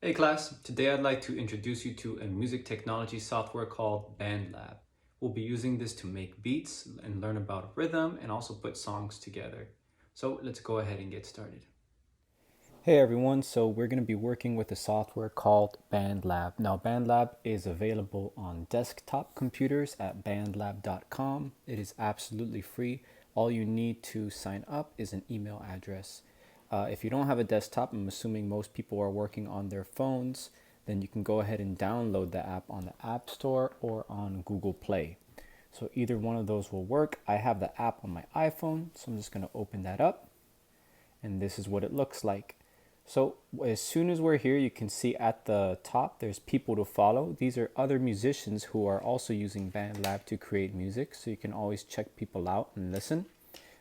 Hey class, today I'd like to introduce you to a music technology software called BandLab. We'll be using this to make beats and learn about rhythm and also put songs together. So let's go ahead and get started. Hey everyone, so we're going to be working with a software called BandLab. Now BandLab is available on desktop computers at bandlab.com. It is absolutely free. All you need to sign up is an email address. If you don't have a desktop, I'm assuming most people are working on their phones, then you can go ahead and download the app on the App Store or on Google Play. So either one of those will work. I have the app on my iPhone, so I'm just going to open that up, and this is what it looks like. So as soon as we're here, you can see at the top there's people to follow. These are other musicians who are also using BandLab to create music, so you can always check people out and listen.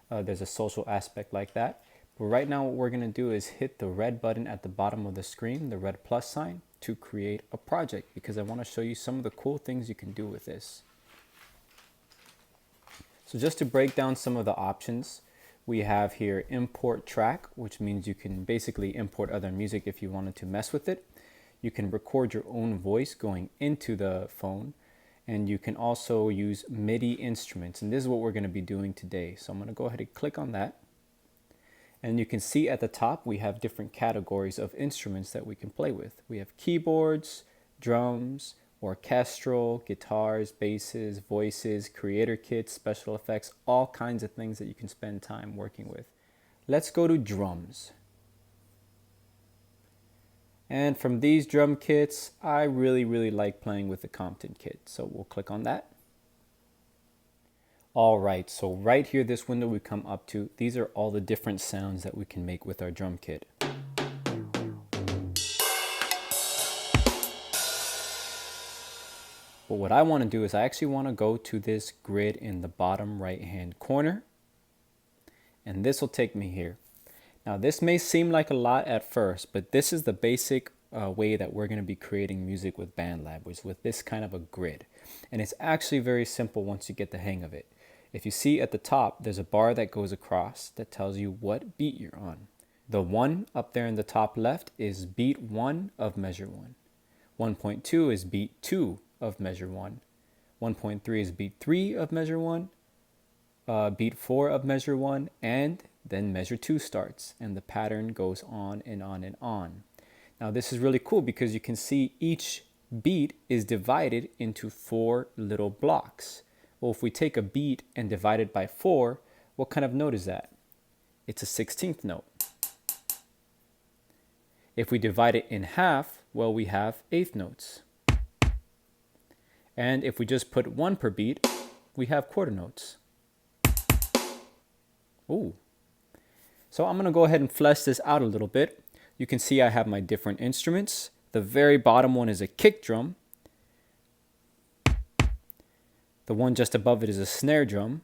There's a social aspect like that. But right now what we're going to do is hit the red button at the bottom of the screen, the red plus sign, to create a project, because I want to show you some of the cool things you can do with this. So just to break down some of the options, we have here import track, which means you can basically import other music if you wanted to mess with it. You can record your own voice going into the phone, and you can also use MIDI instruments, and this is what we're going to be doing today. So I'm going to go ahead and click on that, and you can see at the top we have different categories of instruments that we can play with. We have keyboards, drums, orchestral, guitars, basses, voices, creator kits, special effects, all kinds of things that you can spend time working with. Let's go to drums. And from these drum kits, I really like playing with the Compton kit. So we'll click on that. All right, so right here, this window we come up to, these are all the different sounds that we can make with our drum kit. But what I want to do is I actually want to go to this grid in the bottom right hand corner, and this will take me here. Now this may seem like a lot at first, but this is the basic way that we're going to be creating music with BandLab, which is with this kind of a grid. And it's actually very simple once you get the hang of it. If you see at the top, there's a bar that goes across that tells you what beat you're on. The 1 up there in the top left is beat 1 of measure 1. 1.2 is beat 2 of measure 1. 1.3 is beat 3 of measure 1. Beat 4 of measure 1, and then measure 2 starts, and the pattern goes on and on and on. Now this is really cool because you can see each beat is divided into 4 little blocks. Well, if we take a beat and divide it by 4, what kind of note is that? It's a 16th note. If we divide it in half, well, we have 8th notes. And if we just put 1 per beat, we have quarter notes. Ooh. So I'm going to go ahead and flesh this out a little bit. You can see I have my different instruments. The very bottom one is a kick drum. The one just above it is a snare drum.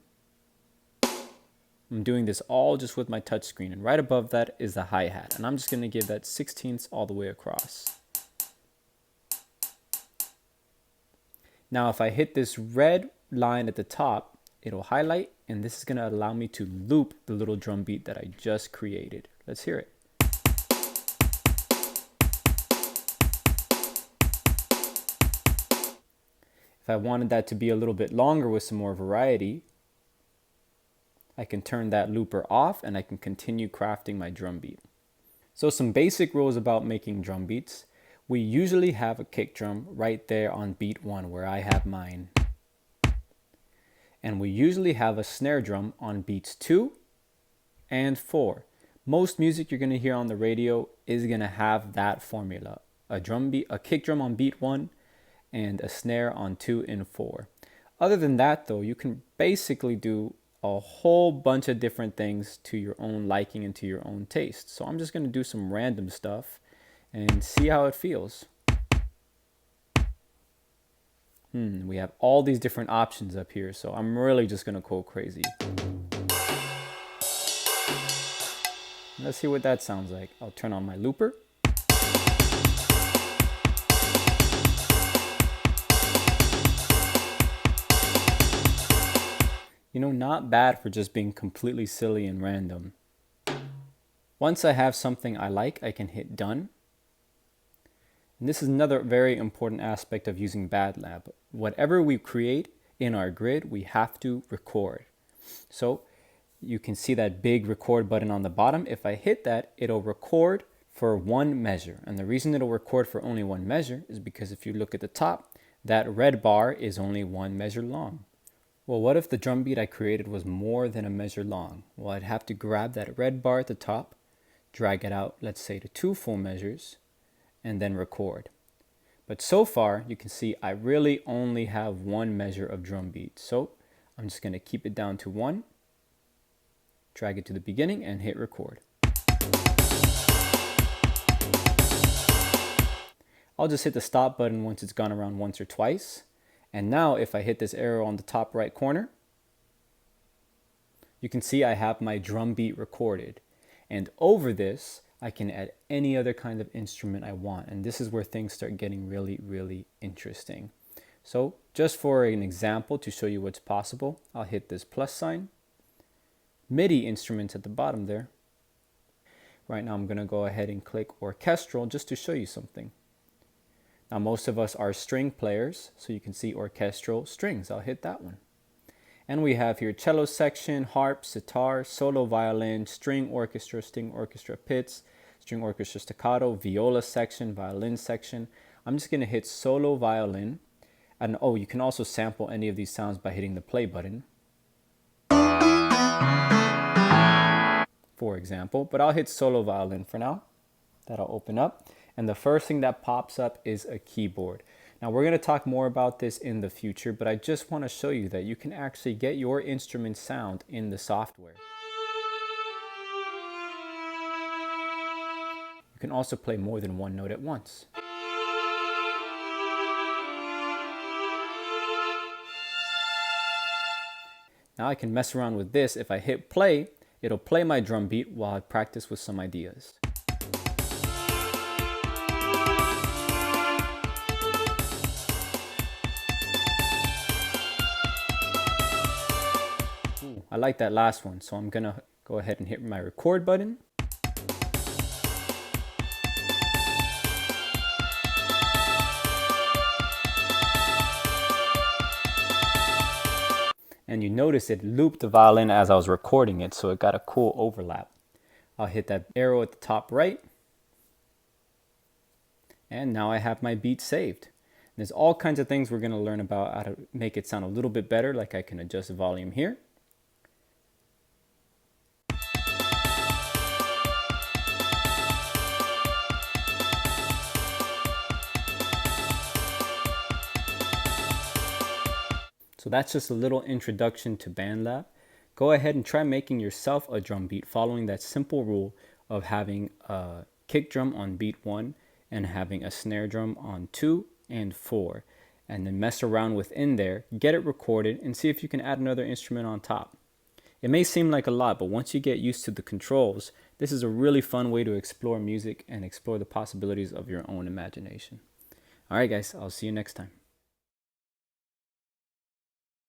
I'm doing this all just with my touch screen, and right above that is the hi-hat, and I'm just going to give that 16ths all the way across. Now if I hit this red line at the top, it'll highlight, and this is going to allow me to loop the little drum beat that I just created. Let's hear it. If I wanted that to be a little bit longer with some more variety, I can turn that looper off and I can continue crafting my drum beat. So some basic rules about making drum beats. We usually have a kick drum right there on beat 1 where I have mine. And we usually have a snare drum on beats 2 and 4. Most music you're going to hear on the radio is going to have that formula. A kick drum on beat 1 and a snare on 2 and 4. Other than that though, you can basically do a whole bunch of different things to your own liking and to your own taste. So I'm just going to do some random stuff and see how it feels. We have all these different options up here, so I'm really just going to go crazy. Let's see what that sounds like. I'll turn on my looper. You know, not bad for just being completely silly and random. Once I have something I like, I can hit done. And this is another very important aspect of using BandLab. Whatever we create in our grid, we have to record. So you can see that big record button on the bottom. If I hit that, it'll record for one measure. And the reason it'll record for only one measure is because if you look at the top, that red bar is only one measure long. Well, what if the drum beat I created was more than a measure long? Well, I'd have to grab that red bar at the top, drag it out, let's say to 2 full measures, and then record. But so far, you can see I really only have one measure of drum beat. So I'm just going to keep it down to 1, drag it to the beginning, and hit record. I'll just hit the stop button once it's gone around once or twice. And now if I hit this arrow on the top right corner, you can see I have my drum beat recorded. And over this, I can add any other kind of instrument I want. And this is where things start getting really, really interesting. So just for an example to show you what's possible, I'll hit this plus sign. MIDI instruments at the bottom there. Right now I'm going to go ahead and click Orchestral just to show you something. Now most of us are string players, so you can see orchestral strings. I'll hit that one. And we have here cello section, harp, sitar, solo violin, string orchestra pits, string orchestra staccato, viola section, violin section. I'm just going to hit solo violin. And oh, you can also sample any of these sounds by hitting the play button, for example. But I'll hit solo violin for now. That'll open up. And the first thing that pops up is a keyboard. Now we're going to talk more about this in the future, but I just want to show you that you can actually get your instrument sound in the software. You can also play more than one note at once. Now I can mess around with this. If I hit play, it'll play my drum beat while I practice with some ideas. I like that last one, so I'm gonna go ahead and hit my record button. And you notice it looped the violin as I was recording it, so it got a cool overlap. I'll hit that arrow at the top right. And now I have my beat saved. There's all kinds of things we're gonna learn about how to make it sound a little bit better, like I can adjust the volume here. So that's just a little introduction to BandLab. Go ahead and try making yourself a drum beat following that simple rule of having a kick drum on beat 1 and having a snare drum on 2 and 4. And then mess around within there, get it recorded, and see if you can add another instrument on top. It may seem like a lot, but once you get used to the controls, this is a really fun way to explore music and explore the possibilities of your own imagination. All right, guys, I'll see you next time.